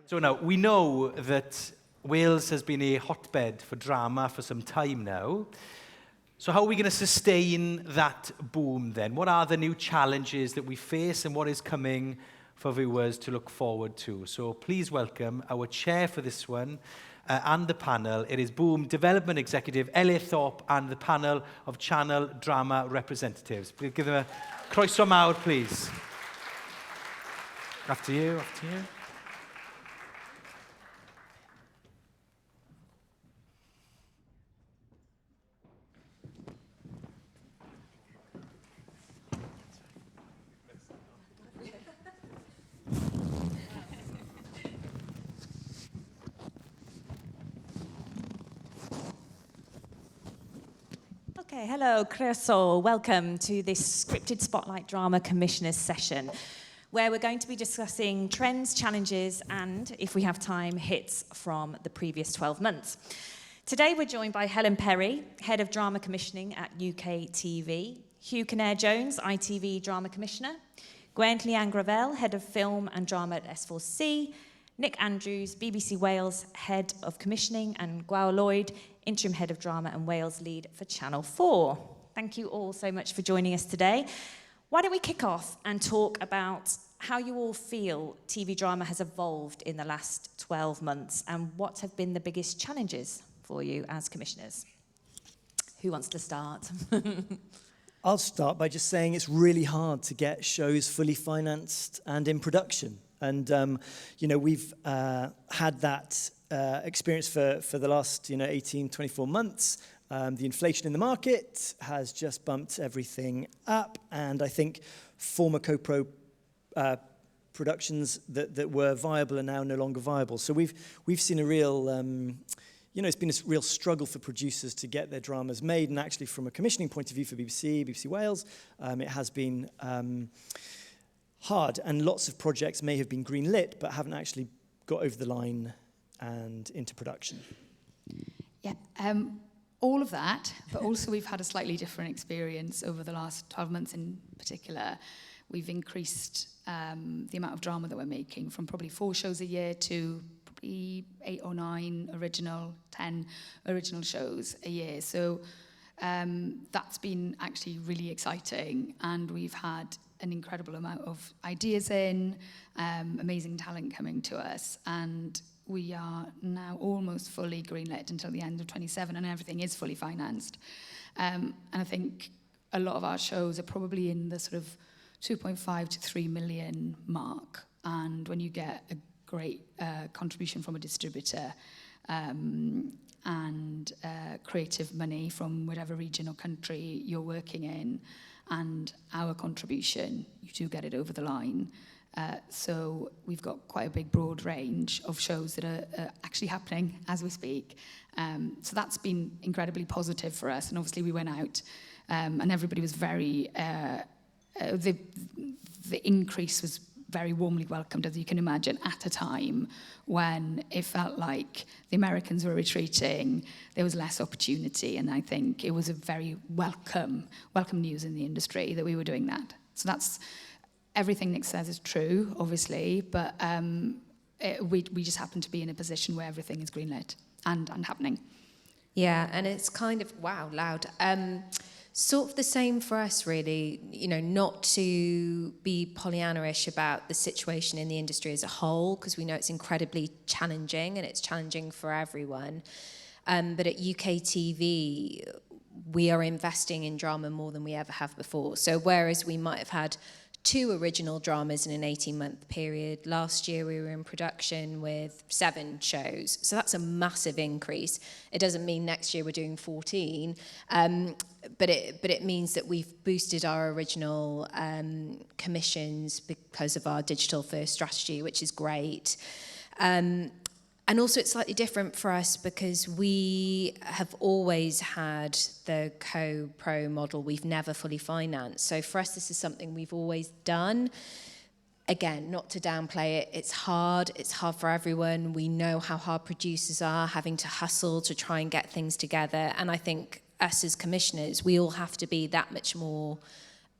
So now, we know that Wales has been a hotbed for drama for some time now. So how are we going to sustain that boom then? What are the new challenges that we face and what is coming for viewers to look forward to? So please welcome our chair for this one and the panel. It is Boom Development Executive Ellie Thorp and the panel of Channel Drama representatives. Please give them a croeso mawr, please. After you, after you. Okay, hello, croeso. Welcome to this scripted Spotlight Drama Commissioners session, where we're going to be discussing trends, challenges, and, if we have time, hits from the previous 12 months. Today, we're joined by Helen Perry, Head of Drama Commissioning at UKTV, Hugh Kennair-Jones, ITV Drama Commissioner, Gwenllian Gravelle, Head of Film and Drama at S4C, Nick Andrews, BBC Wales Head of Commissioning, and Gwawr Lloyd, Interim Head of Drama and Wales Lead for Channel 4. Thank you all so much for joining us today. Why don't we kick off and talk about how you all feel TV drama has evolved in the last 12 months and what have been the biggest challenges for you as commissioners? Who wants to start? I'll start by just saying it's really hard to get shows fully financed and in production. And, we've had that experience for the last, 18, 24 months. The inflation in the market has just bumped everything up. And I think former co-pro productions that were viable are now no longer viable. So we've seen a real, it's been a real struggle for producers to get their dramas made. And actually, from a commissioning point of view for BBC Wales, it has been hard, and lots of projects may have been green-lit but haven't actually got over the line and into production. Yeah, all of that, but also we've had a slightly different experience over the last 12 months in particular. We've increased the amount of drama that we're making from probably 4 shows a year to probably 8 or 9 original, 10 original shows a year. So that's been actually really exciting, and we've had an incredible amount of ideas in, amazing talent coming to us, and we are now almost fully greenlit until the end of 27, and everything is fully financed. And I think a lot of our shows are probably in the sort of 2.5 to 3 million mark, and when you get a great contribution from a distributor and creative money from whatever region or country you're working in, and our contribution, you do get it over the line. So we've got quite a big broad range of shows that are actually happening as we speak. So that's been incredibly positive for us. And obviously we went out and everybody was very, the increase was very warmly welcomed, as you can imagine, at a time when it felt like the Americans were retreating, there was less opportunity, and I think it was a very welcome news in the industry that we were doing that. So that's everything Nick says is true, obviously, but we just happen to be in a position where everything is greenlit and happening. Yeah, and it's kind of, wow, loud. Sort of the same for us, really, not to be Pollyanna-ish about the situation in the industry as a whole, because we know it's incredibly challenging and it's challenging for everyone. But at UKTV, we are investing in drama more than we ever have before. So whereas we might have had 2 original dramas in an 18-month period, last year we were in production with 7 shows. So that's a massive increase. It doesn't mean next year we're doing 14, but it means that we've boosted our original commissions because of our digital-first strategy, which is great. And also it's slightly different for us because we have always had the co-pro model. We've never fully financed. So for us, this is something we've always done. Again, not to downplay it, it's hard for everyone. We know how hard producers are, having to hustle to try and get things together. And I think us as commissioners, we all have to be that much more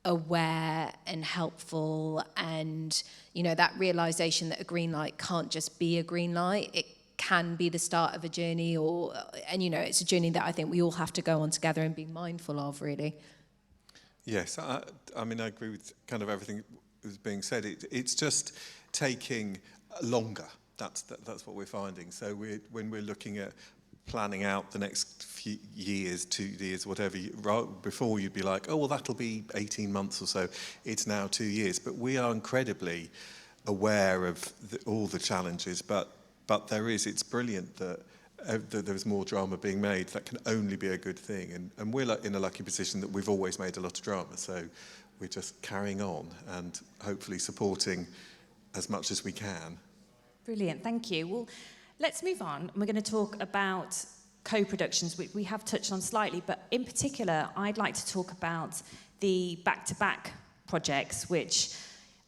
aware and helpful, and that realization that a green light can't just be a green light. It can be the start of a journey, and it's a journey that I think we all have to go on together and be mindful of, really. Yes, I mean, I agree with kind of everything that was being said. It's just taking longer. That's what we're finding. So when we're looking at planning out the next few years, 2 years, whatever, before you'd be like, oh, well, that'll be 18 months or so. It's now 2 years. But we are incredibly aware of all the challenges. But it's brilliant that there's more drama being made. That can only be a good thing. And we're in a lucky position that we've always made a lot of drama. So we're just carrying on and hopefully supporting as much as we can. Brilliant, thank you. Well, let's move on. We're going to talk about co-productions, which we have touched on slightly, but in particular, I'd like to talk about the back-to-back projects, which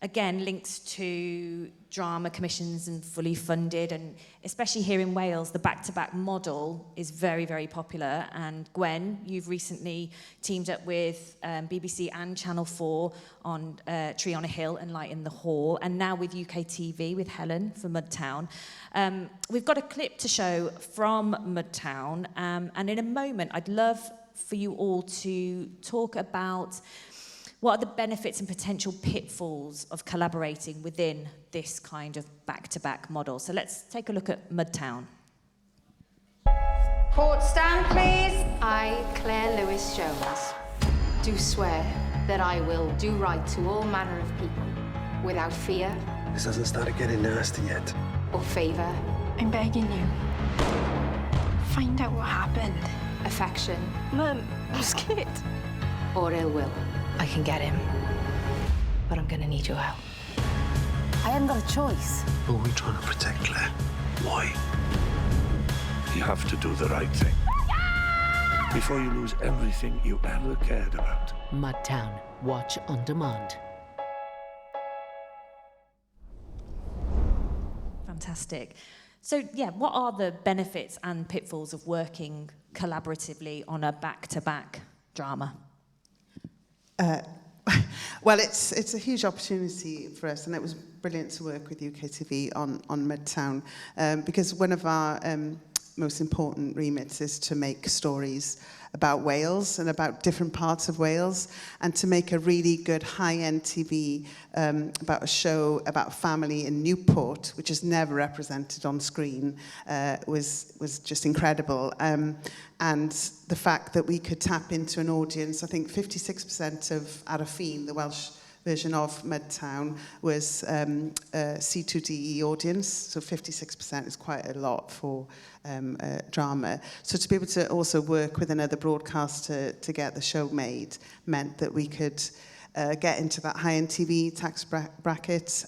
again links to drama commissions and fully funded, and especially here in Wales, the back-to-back model is very, very popular. And Gwen, you've recently teamed up with BBC and Channel 4 on Tree on a Hill and Light in the Hall, and now with UKTV with Helen for Mudtown. We've got a clip to show from Mudtown, and in a moment, I'd love for you all to talk about what are the benefits and potential pitfalls of collaborating within this kind of back-to-back model? So let's take a look at Mudtown. Court stand, please. I, Claire Lewis-Jones, do swear that I will do right to all manner of people, without fear. This hasn't started getting nasty yet. Or favour. I'm begging you. Find out what happened. Affection. Mum, I'm scared. Or ill will. I can get him, but I'm gonna need your help. I haven't got a choice. Who are we trying to protect, Claire? Why? You have to do the right thing. Before you lose everything you ever cared about. Mudtown. Watch on demand. Fantastic. So, yeah, what are the benefits and pitfalls of working collaboratively on a back-to-back drama? Well, it's a huge opportunity for us, and it was brilliant to work with UKTV on Midtown, because one of our most important remits is to make stories about Wales and about different parts of Wales, and to make a really good high-end TV about a show about family in Newport, which is never represented on screen, was just incredible. And the fact that we could tap into an audience, I think 56% of Arafin, the Welsh version of Midtown, was a C2DE audience, so 56% is quite a lot for drama. So to be able to also work with another broadcaster to get the show made meant that we could get into that high-end TV tax bracket,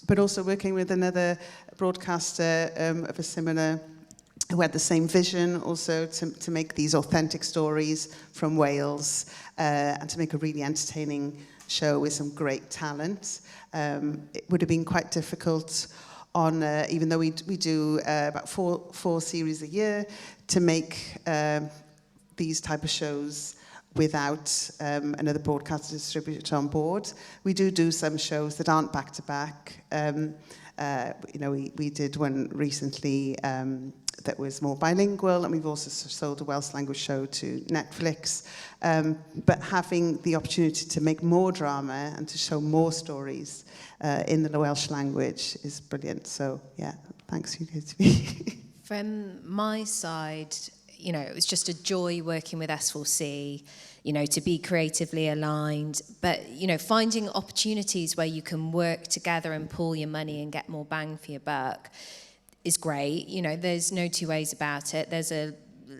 but also working with another broadcaster of a similar, who had the same vision also to make these authentic stories from Wales, and to make a really entertaining show with some great talent. It would have been quite difficult on, even though we do about four series a year, to make these type of shows without another broadcaster distributor on board. We do some shows that aren't back-to-back. We did one recently that was more bilingual, and we've also sold a Welsh language show to Netflix. But having the opportunity to make more drama and to show more stories in the Welsh language is brilliant. So, yeah, thanks, UKTV. From my side, it was just a joy working with S4C, to be creatively aligned, but, finding opportunities where you can work together and pool your money and get more bang for your buck is great. There's no two ways about it. There's a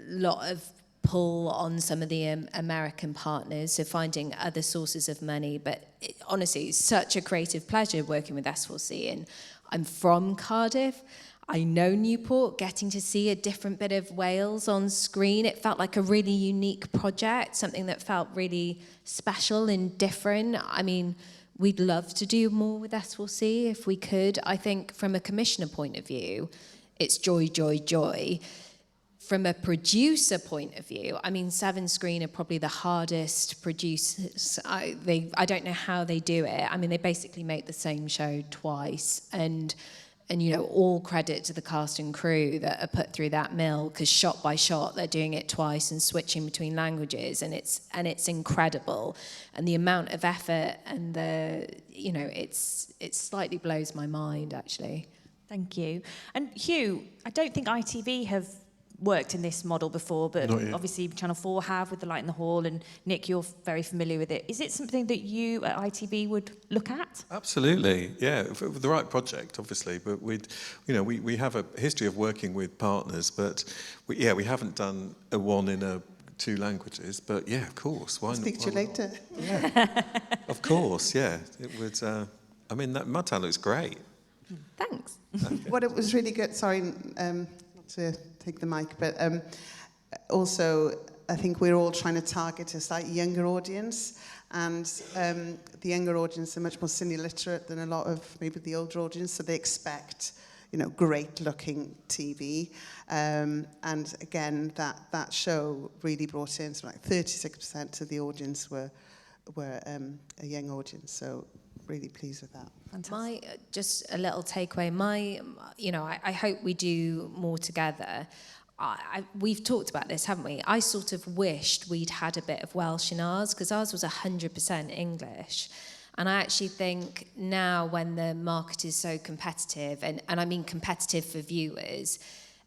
lot of pull on some of the American partners, so finding other sources of money. But honestly, it's such a creative pleasure working with S4C. And I'm from Cardiff. I know Newport. Getting to see a different bit of Wales on screen, it felt like a really unique project, something that felt really special and different. I mean, we'd love to do more with S4C if we could. I think from a commissioner point of view, it's joy, joy, joy. from a producer point of view, I mean, 7 Screen are probably the hardest producers. I don't know how they do it. I mean, they basically make the same show twice, and you know, all credit to the cast and crew that are put through that mill, because shot by shot they're doing it twice and switching between languages, and it's incredible. And the amount of effort and it slightly blows my mind, actually. Thank you. And Hugh, I don't think ITV have worked in this model before, but obviously Channel 4 have with The Light in the Hall, and Nick, you're very familiar with it. Is it something that you at ITV would look at? Absolutely, yeah, for the right project, obviously. But we have a history of working with partners, but we haven't done a one in 2 languages. But yeah, of course. Why Speak to you later. Yeah, of course. Yeah, it would. I mean, that Mudtown looks great. Thanks. What it was really good. Sorry, not to take the mic, but also I think we're all trying to target a slightly younger audience, and the younger audience are much more cine literate than a lot of maybe the older audience, so they expect, you know, great looking TV, and again that show really brought in something like 36% of the audience were a young audience, so really pleased with that. Fantastic. Just a little takeaway. I hope we do more together. We've talked about this, haven't we? I sort of wished we'd had a bit of Welsh in ours, because ours was 100% English. And I actually think now, when the market is so competitive, and I mean competitive for viewers,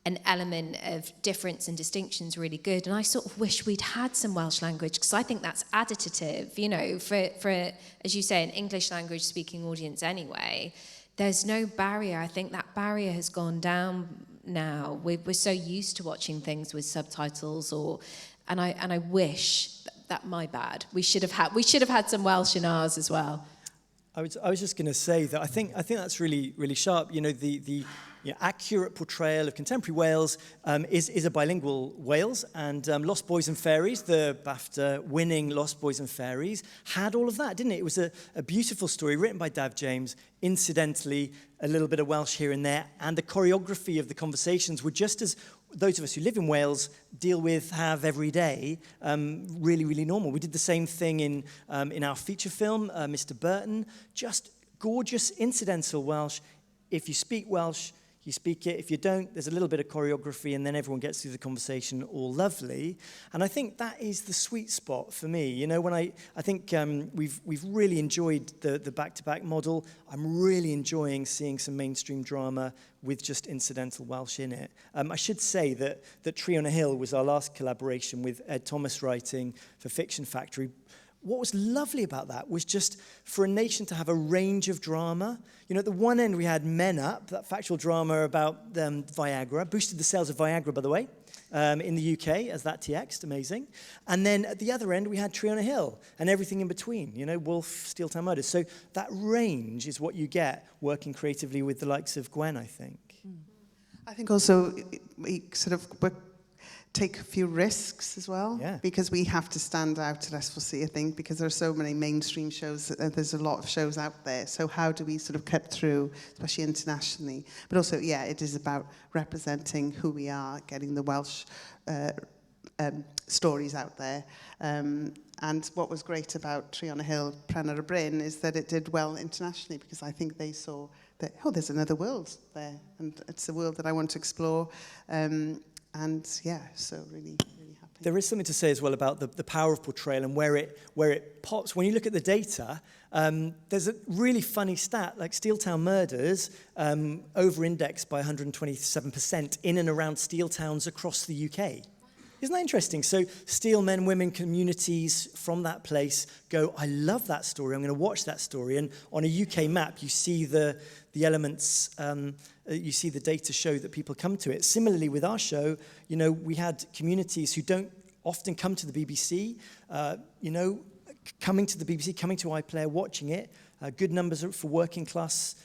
an element of difference and distinction is really good. And I sort of wish we'd had some Welsh language, because I think that's additive, you know, for, as you say, an English language speaking audience anyway. There's no barrier. I think that barrier has gone down now. We're so used to watching things with subtitles, and I wish that, my bad. We should have had some Welsh in ours as well. I was just going to say that I think that's really, really sharp. You know, the accurate portrayal of contemporary Wales is a bilingual Wales, and Lost Boys and Fairies, the BAFTA-winning Lost Boys and Fairies, had all of that, didn't it? It was a beautiful story written by Dav James, incidentally, a little bit of Welsh here and there, and the choreography of the conversations were just as those of us who live in Wales have every day, really, really normal. We did the same thing in our feature film, Mr. Burton, just gorgeous incidental Welsh. If you speak Welsh, you speak it. If you don't, there's a little bit of choreography, and then everyone gets through the conversation all lovely. And I think that is the sweet spot for me. You know, when I think we've really enjoyed the back-to-back model. I'm really enjoying seeing some mainstream drama with just incidental Welsh in it. I should say that Tree on a Hill was our last collaboration with Ed Thomas writing for Fiction Factory. What was lovely about that was just for a nation to have a range of drama. You know, at the one end we had Men Up, that factual drama about Viagra, boosted the sales of Viagra, by the way, in the UK as that TX'd, amazing. And then at the other end we had Tree on a Hill and everything in between, you know, Wolf, Steel Town Murders. So that range is what you get working creatively with the likes of Gwen, I think. I think also we sort of take a few risks as well, because we have to stand out at S4C, I think, because there are so many mainstream shows, there's a lot of shows out there, so how do we sort of cut through, especially internationally? But also, it is about representing who we are, getting the Welsh stories out there. And what was great about Tree on a Hill, Prenner y Bryn, is that it did well internationally, because I think they saw that, there's another world there, and it's a world that I want to explore. So really, really happy. There is something to say as well about the power of portrayal and where it pops. When you look at the data, there's a really funny stat, like Steel Town Murders over-indexed by 127% in and around steel towns across the UK. Isn't that interesting? So steel men, women, communities from that place go, I love that story, I'm going to watch that story. And on a UK map, you see the elements, you see the data show that people come to it. Similarly, with our show, you know, we had communities who don't often come to the BBC, coming to the BBC, coming to iPlayer, watching it. Good numbers for working classes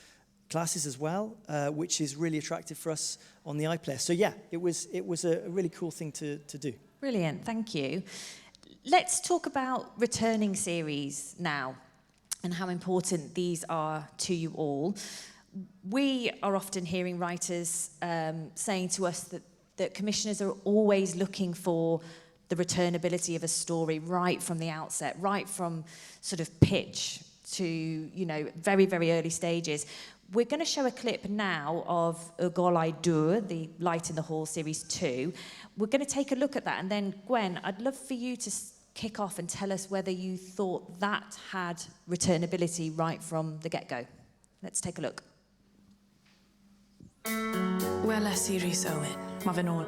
as well, which is really attractive for us on the iPlayer. So it was a really cool thing to do. Brilliant, thank you. Let's talk about returning series now and how important these are to you all. We are often hearing writers saying to us that that commissioners are always looking for the returnability of a story right from the outset, right from sort of pitch to, you know, very, very early stages. We're going to show a clip now of Gwawr, the Light in the Hall Series 2. We're going to take a look at that, and then, Gwen, I'd love for you to kick off and tell us whether you thought that had returnability right from the get-go. Let's take a look. Weles I Rhys Owen. Mae fe'n ôl.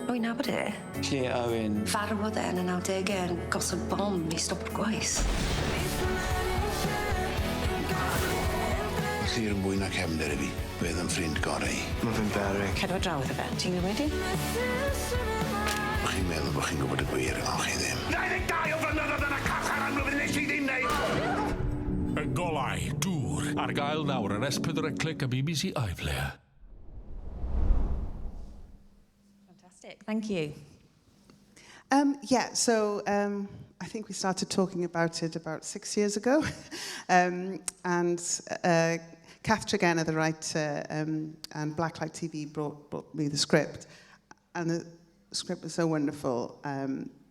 Wy'n nabod e? Lle Owen. Farwodd e yn y 90au yn gosod bom i stopio'r gwaith. Lly'r mwy na cefnder I fi. Beth yn ffrind gorau. Mae fe'n beryg. Cedwa draw iddo fe. Ti'n gwybod? Chi'n meddwl bod chi'n gwybod y gwir, ond chi ddim. 92 o flynyddoedd yn y carchar am rhywbeth nes I ddim neud! Y golau, dŵr, ar gael nawr yn S4 Click a BBC iPlayer. Fantastic, thank you. I think we started talking about it about 6 years ago. Kath Tregenna, the writer, and Blacklight TV brought me the script. And the script was so wonderful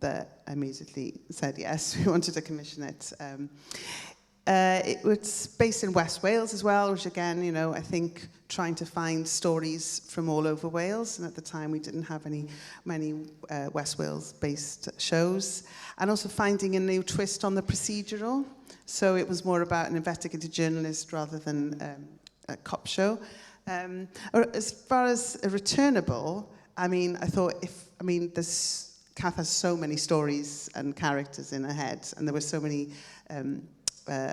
that I immediately said yes, we wanted to commission it. It was based in West Wales as well, which again, you know, I think trying to find stories from all over Wales, and at the time we didn't have many West Wales-based shows, and also finding a new twist on the procedural. So it was more about an investigative journalist rather than a cop show. As far as a returnable, I mean, I thought Kath has so many stories and characters in her head, and there were so many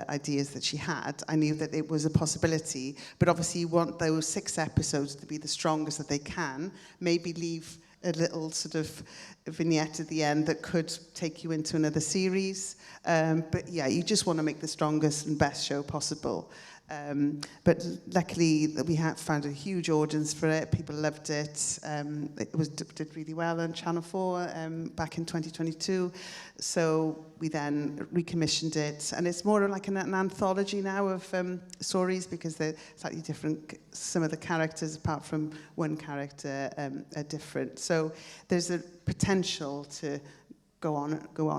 ideas that she had. I knew that it was a possibility, but obviously you want those 6 episodes to be the strongest that they can, maybe leave a little sort of vignette at the end that could take you into another series. But yeah, you just want to make the strongest and best show possible. But luckily we found a huge audience for it. People loved it. It did really well on Channel 4 back in 2022. So we then recommissioned it, and it's more like an anthology now of stories, because they're slightly different. Some of the characters, apart from one character, are different. So there's a potential to go on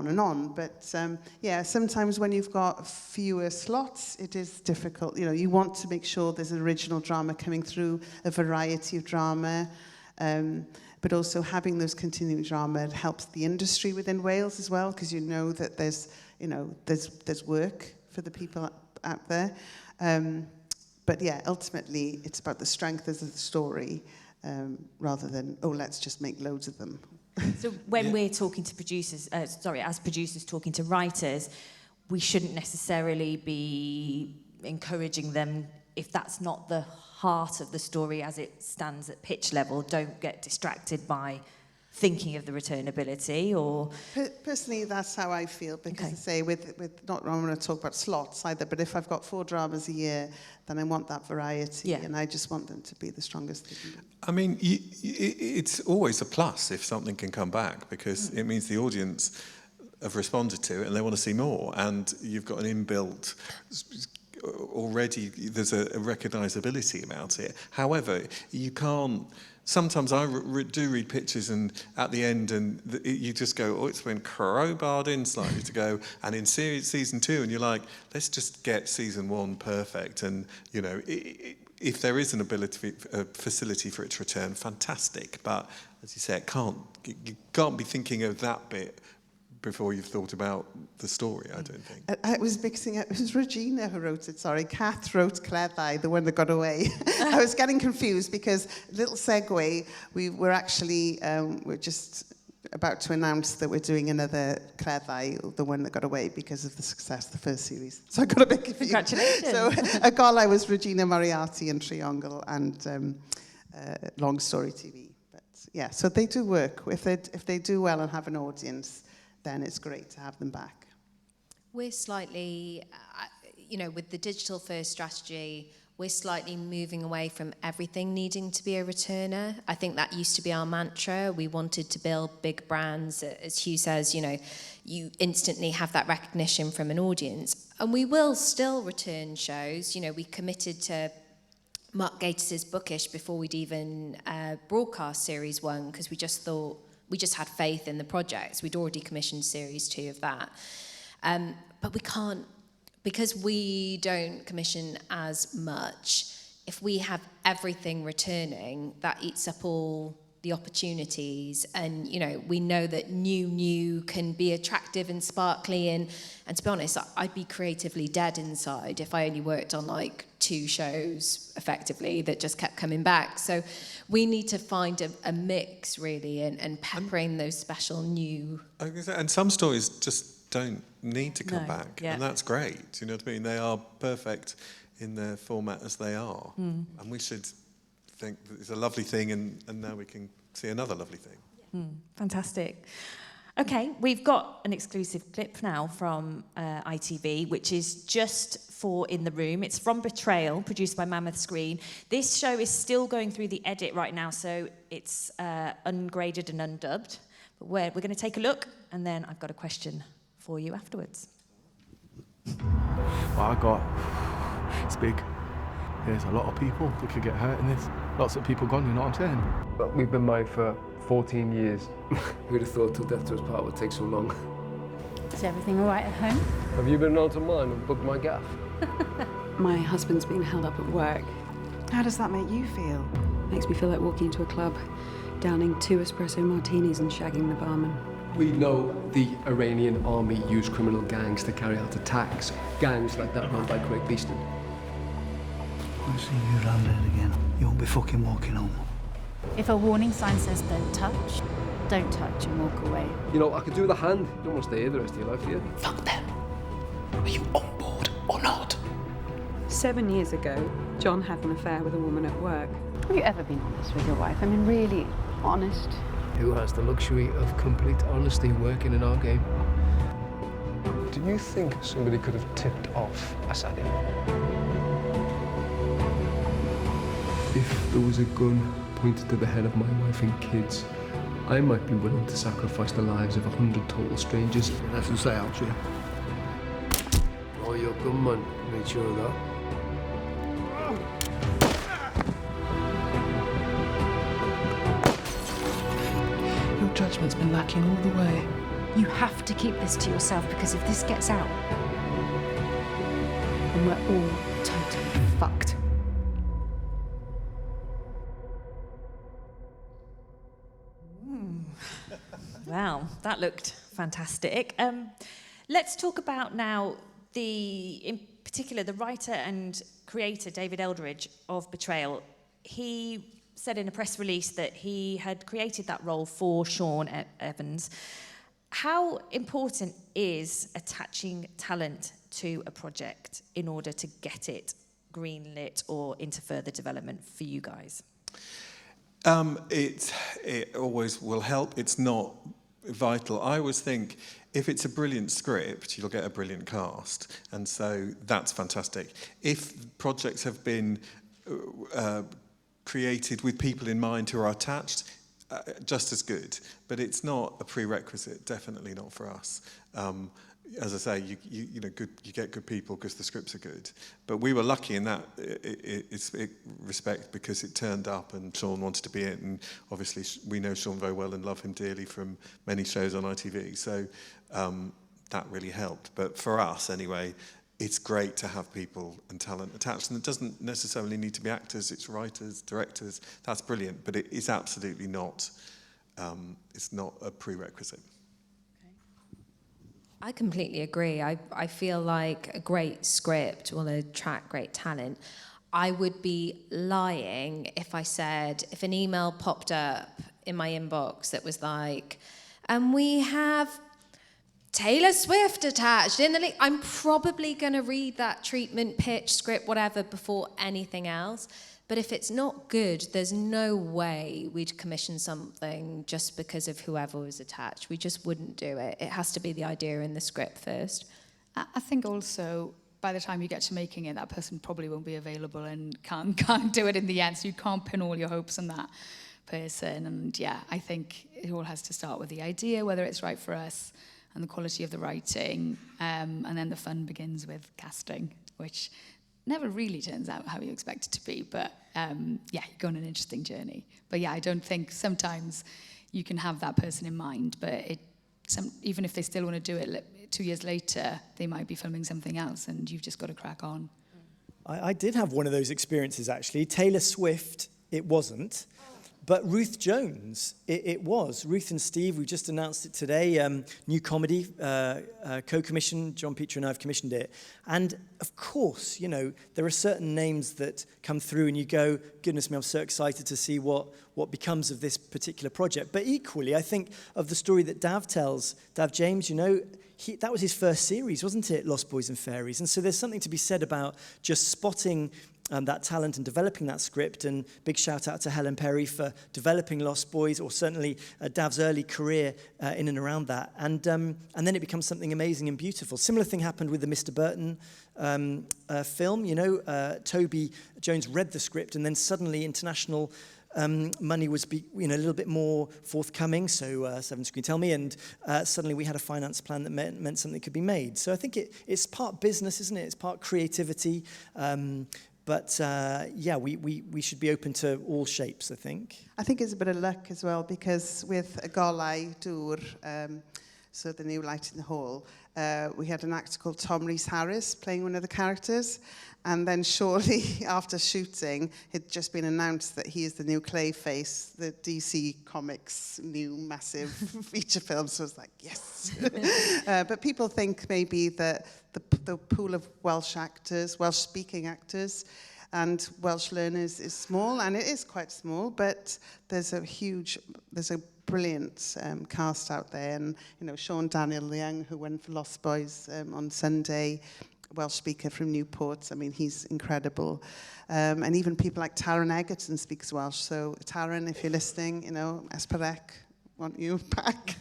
and on. But yeah, sometimes when you've got fewer slots, it is difficult. You know, you want to make sure there's original drama coming through, a variety of drama, but also having those continuing drama helps the industry within Wales as well, because you know that there's work for the people out there. But yeah, ultimately it's about the strength of the story, rather than, oh, let's just make loads of them. So when we're talking to producers, as producers talking to writers, we shouldn't necessarily be encouraging them, if that's not the heart of the story as it stands at pitch level, don't get distracted by thinking of the returnability, or... Personally, that's how I feel, because I say, not I want to talk about slots either, but if I've got 4 dramas a year, then I want that variety, and I just want them to be the strongest they can be. I mean, it's always a plus if something can come back, because it means the audience have responded to it and they want to see more, and you've got an inbuilt... Already, there's a recognisability about it. However, you can't... Sometimes I do read pictures, and at the end, and you just go, oh, it's been crowbarred in slightly to go. And in season 2, and you're like, let's just get season 1 perfect. And, you know, if there is an ability, a facility for it to return, fantastic. But, as you say, you can't be thinking of that bit before you've thought about the story, I don't think. I was mixing up. It was Regina who wrote it, sorry. Kath wrote Cleddau, the one that got away. I was getting confused because, little segue, we're actually, we're just about to announce that we're doing another Cleddau, the one that got away, because of the success of the first series. So I got a bit confused. Congratulations. So Gwawr was Regina Moriarty and Triangle and Long Story TV. But yeah, so they do work. If they do well and have an audience, then it's great to have them back. We're slightly, with the digital first strategy, we're slightly moving away from everything needing to be a returner. I think that used to be our mantra. We wanted to build big brands. As Hugh says, you instantly have that recognition from an audience. And we will still return shows. We committed to Mark Gatiss' bookish before we'd even broadcast Series 1, because we just thought, we just had faith in the project. We'd already commissioned Series 2 of that. But we can't, because we don't commission as much, if we have everything returning, that eats up all the opportunities. And, you know, we know that new can be attractive and sparkly. And to be honest, I'd be creatively dead inside if I only worked on like 2 shows effectively that just kept coming back. So we need to find a mix really and peppering those special new. And some stories just don't need to come back. Yeah. And that's great. You know what I mean? They are perfect in their format as they are. And we should think that it's a lovely thing, and now we can see another lovely thing. Fantastic. Okay, we've got an exclusive clip now from ITV, which is just for In the Room. It's from Betrayal, produced by Mammoth Screen. This show is still going through the edit right now, so it's ungraded and undubbed. But we're going to take a look, and then I've got a question for you afterwards. It's big. There's a lot of people that could get hurt in this. Lots of people gone, you know what I'm saying? But we've been married for 14 years. Who'd have thought till death do us part would take so long? Is everything all right at home? Have you been on to mine and booked my gaff? My husband's been held up at work. How does that make you feel? Makes me feel like walking into a club, downing 2 espresso martinis and shagging the barman. We know the Iranian army use criminal gangs to carry out attacks. Gangs like that run by Craig Beeston. I see you landed again. You won't be fucking walking home. If a warning sign says don't touch and walk away. You know, I could do the hand. You don't want to stay here the rest of your life, do you? Fuck them. Are you on board or not? 7 years ago, John had an affair with a woman at work. Have you ever been honest with your wife? I mean, really honest? Who has the luxury of complete honesty working in our game? Do you think somebody could have tipped off Assadin? If there was a gun pointed to the head of my wife and kids, I might be willing to sacrifice the lives of 100 total strangers. That's to say, aren't you? Oh, you're good, man. Made sure of that. Your judgment's been lacking all the way. You have to keep this to yourself, because if this gets out, then we're all totally fucked. Wow, that looked fantastic. Let's talk about now in particular, the writer and creator, David Eldridge, of Betrayal. He said in a press release that he had created that role for Sean Evans. How important is attaching talent to a project in order to get it greenlit or into further development for you guys? It always will help. It's not vital. I always think if it's a brilliant script, you'll get a brilliant cast, and so that's fantastic. If projects have been created with people in mind who are attached, just as good. But it's not a prerequisite. Definitely not for us. As I say, you get good people because the scripts are good. But we were lucky in that respect because it turned up and Sean wanted to be in. And obviously, we know Sean very well and love him dearly from many shows on ITV. So that really helped. But for us, anyway, it's great to have people and talent attached. And it doesn't necessarily need to be actors. It's writers, directors. That's brilliant. But it is absolutely not. It's not a prerequisite. I completely agree. I feel like a great script will attract great talent. I would be lying if I said, if an email popped up in my inbox that was like, and we have Taylor Swift attached in the link, I'm probably going to read that treatment, pitch, script, whatever, before anything else. But if it's not good, there's no way we'd commission something just because of whoever was attached. We just wouldn't do it. It has to be the idea in the script first. I think also, by the time you get to making it, that person probably won't be available and can't do it in the end. So you can't pin all your hopes on that person. And yeah, I think it all has to start with the idea, whether it's right for us, and the quality of the writing. And then the fun begins with casting, which never really turns out how you expect it to be, but you go on an interesting journey. But yeah, I don't think sometimes you can have that person in mind, but even if they still want to do it 2 years later, they might be filming something else, and you've just got to crack on. I did have one of those experiences, actually. Taylor Swift, it wasn't. But Ruth Jones, it was. Ruth and Steve, we just announced it today, new comedy, co-commissioned. John, Peter and I have commissioned it. And of course, there are certain names that come through and you go, goodness me, I'm so excited to see what becomes of this particular project. But equally, I think of the story that Dav tells. Dav James, that was his first series, wasn't it? Lost Boys and Fairies. And so there's something to be said about just spotting that talent and developing that script, and big shout out to Helen Perry for developing Lost Boys, or certainly Dav's early career in and around that, and then it becomes something amazing and beautiful. Similar thing happened with the Mr. Burton film. Toby Jones read the script, and then suddenly international money was a little bit more forthcoming, so Seven Screen Tell Me, and suddenly we had a finance plan that meant something could be made. So I think it's part business, isn't it? It's part creativity. But we should be open to all shapes, I think. I think it's a bit of luck as well, because with y Golau Dŵr, so the new Light in the Hall, we had an actor called Tom Rhys-Harris playing one of the characters. And then shortly after shooting, it had just been announced that he is the new Clayface, the DC Comics new massive feature film. So I was like, yes. But people think maybe that the pool of Welsh actors, Welsh-speaking actors, and Welsh learners is small, and it is quite small, but there's a brilliant cast out there. And, Sean Daniel Young, who went for Lost Boys on Sunday, Welsh speaker from Newport. I mean, he's incredible. And even people like Taran Egerton speaks Welsh. So, Taran, if you're listening, Esparec, want you back.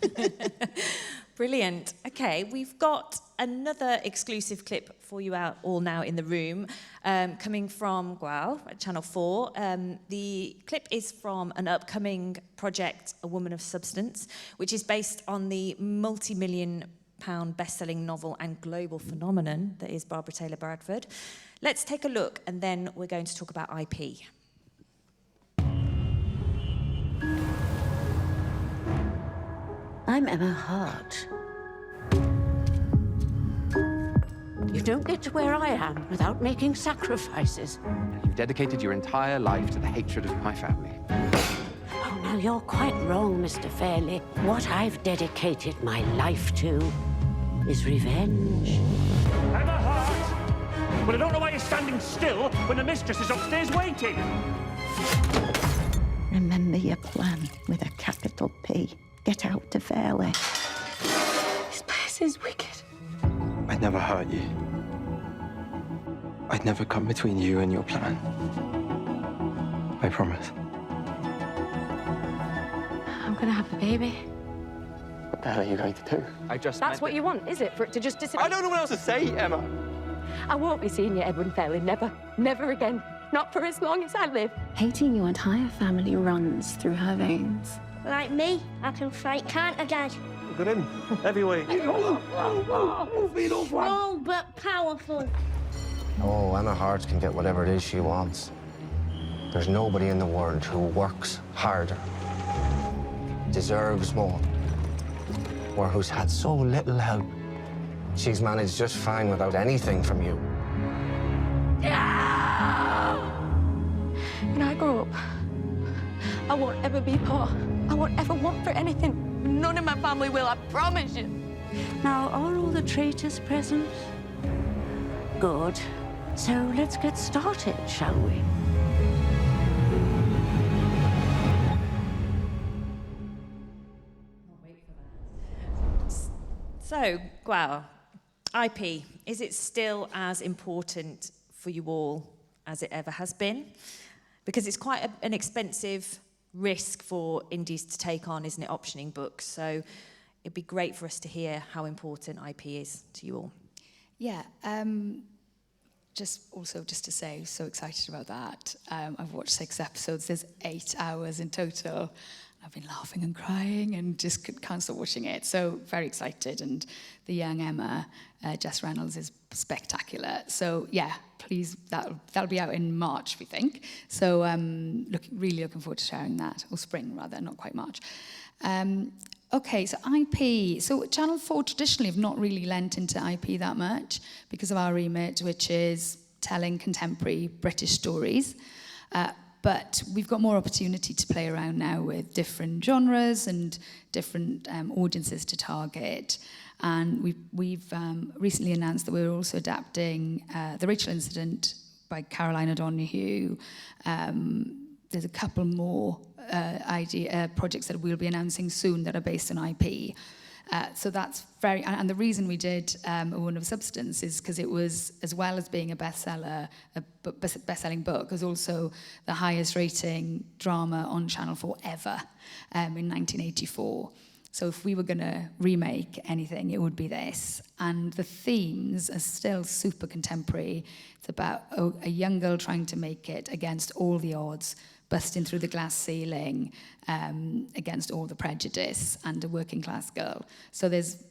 Brilliant. Okay, we've got another exclusive clip for you all now in the room, coming from Gwawr at Channel 4. The clip is from an upcoming project, A Woman of Substance, which is based on the multi-million-pound best-selling novel and global phenomenon that is Barbara Taylor Bradford. Let's take a look, and then we're going to talk about IP. I'm Emma Hart. You don't get to where I am without making sacrifices. You've dedicated your entire life to the hatred of my family. Oh, now you're quite wrong, Mr. Fairley. What I've dedicated my life to is revenge. Emma Hart! Well, I don't know why you're standing still when the mistress is upstairs waiting. Remember your plan with a capital P. Get out to Fairley. This place is wicked. I'd never hurt you. I'd never come between you and your plan. I promise. I'm gonna have the baby. What the hell are you going to do? That's what you want, is it? For it to just disappear? I don't know what else to say, Emma. I won't be seeing you, Edwin Fairley. Never. Never again. Not for as long as I live. Hating your entire family runs through her veins. Like me, I can fight, can't I, Dad? Look at him. Heavyweight. Small but powerful. Oh, Emma Hart can get whatever it is she wants. There's nobody in the world who works harder, deserves more, or who's had so little help. She's managed just fine without anything from you. When I grow up, I won't ever be poor. I won't ever want for anything. None of my family will, I promise you. Now, are all the traitors present? Good. So let's get started, shall we? So, Gwawr, IP, is it still as important for you all as it ever has been? Because it's quite an expensive risk for indies to take on, isn't it, optioning books? So it'd be great for us to hear how important IP is to you all. Yeah, just to say, so excited about that. I've watched 6 episodes. There's 8 hours in total. I've been laughing and crying and just can't stop watching it. So very excited. And the young Emma, Jess Reynolds, is spectacular. So yeah, please, that'll be out in March, we think. So really looking forward to sharing that, or spring rather, not quite March. Okay, so IP. So Channel 4 traditionally have not really lent into IP that much because of our remit, which is telling contemporary British stories. But we've got more opportunity to play around now with different genres and different audiences to target. And we've recently announced that we're also adapting The Rachel Incident by Caroline O'Donoghue. There's a couple more projects that we'll be announcing soon that are based on IP. So that's very, and the reason we did A Woman of Substance is because it was, as well as being a bestseller, a best-selling book, was also the highest rating drama on Channel 4 ever in 1984. So if we were going to remake anything, it would be this. And the themes are still super contemporary. It's about a young girl trying to make it against all the odds, busting through the glass ceiling against all the prejudice, and a working class girl. So there's,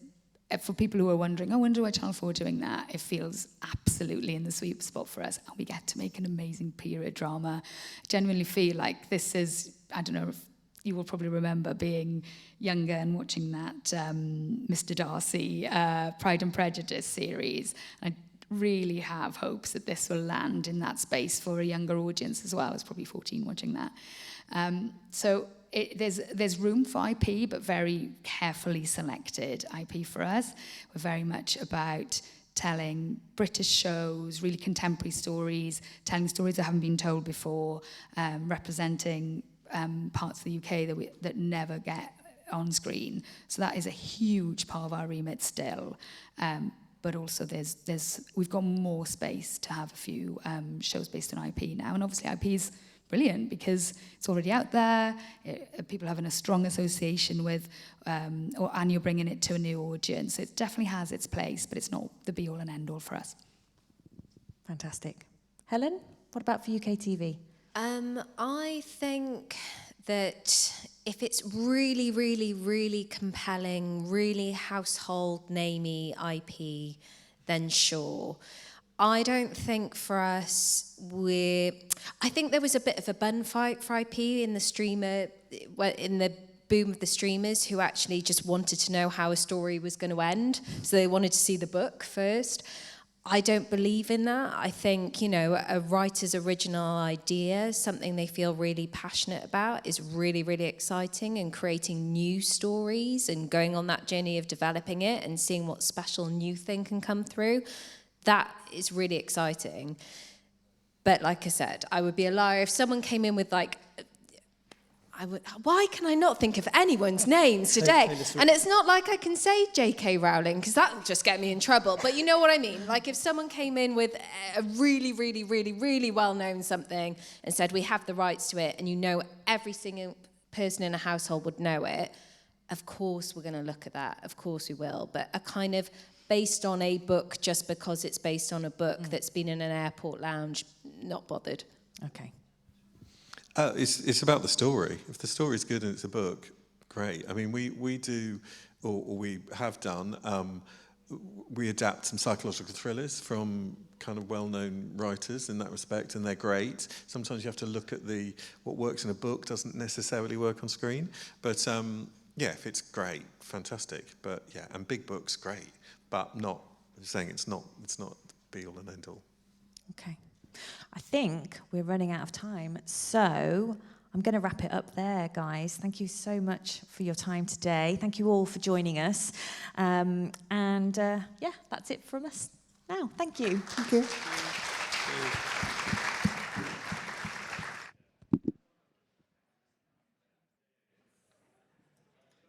for people who are wondering, I wonder why Channel 4 are doing that, it feels absolutely in the sweet spot for us. And we get to make an amazing period drama. I genuinely feel like this is, I don't know if you will probably remember being younger and watching that Mr. Darcy Pride and Prejudice series. I really have hopes that this will land in that space for a younger audience as well. I was probably 14 watching that. So there's room for IP, but very carefully selected IP for us. We're very much about telling British shows, really contemporary stories, telling stories that haven't been told before, representing parts of the UK that never get on screen. So that is a huge part of our remit still. But also we've got more space to have a few shows based on IP now. And obviously IP is brilliant because it's already out there. People having a strong association with, and you're bringing it to a new audience. It definitely has its place, but it's not the be all and end all for us. Fantastic. Helen, what about for UKTV? I think that if it's really, really, really compelling, really household namey IP, then sure. I don't think for us I think there was a bit of a bun fight for IP in the boom of the streamers who actually just wanted to know how a story was going to end. So they wanted to see the book first. I don't believe in that. I think, a writer's original idea, something they feel really passionate about, is really, really exciting, and creating new stories and going on that journey of developing it and seeing what special new thing can come through. That is really exciting. But like I said, I would be a liar if someone came in with why can I not think of anyone's names today? And it's not like I can say J.K. Rowling, because that would just get me in trouble. But you know what I mean? Like if someone came in with a really, really, really, really well-known something and said, we have the rights to it, and every single person in a household would know it, of course we're going to look at that. Of course we will. But a kind of based on a book just because it's based on a book that's been in an airport lounge, not bothered. Okay. It's about the story. If the story's good and it's a book, great. I mean, we do, or we have done, we adapt some psychological thrillers from kind of well-known writers in that respect, and they're great. Sometimes you have to look at what works in a book doesn't necessarily work on screen. But if it's great, fantastic. But yeah, and big books, great. But I'm saying it's not be all and end all. Okay. I think we're running out of time, so I'm going to wrap it up there, guys. Thank you so much for your time today. Thank you all for joining us. That's it from us now. Thank you. Thank you.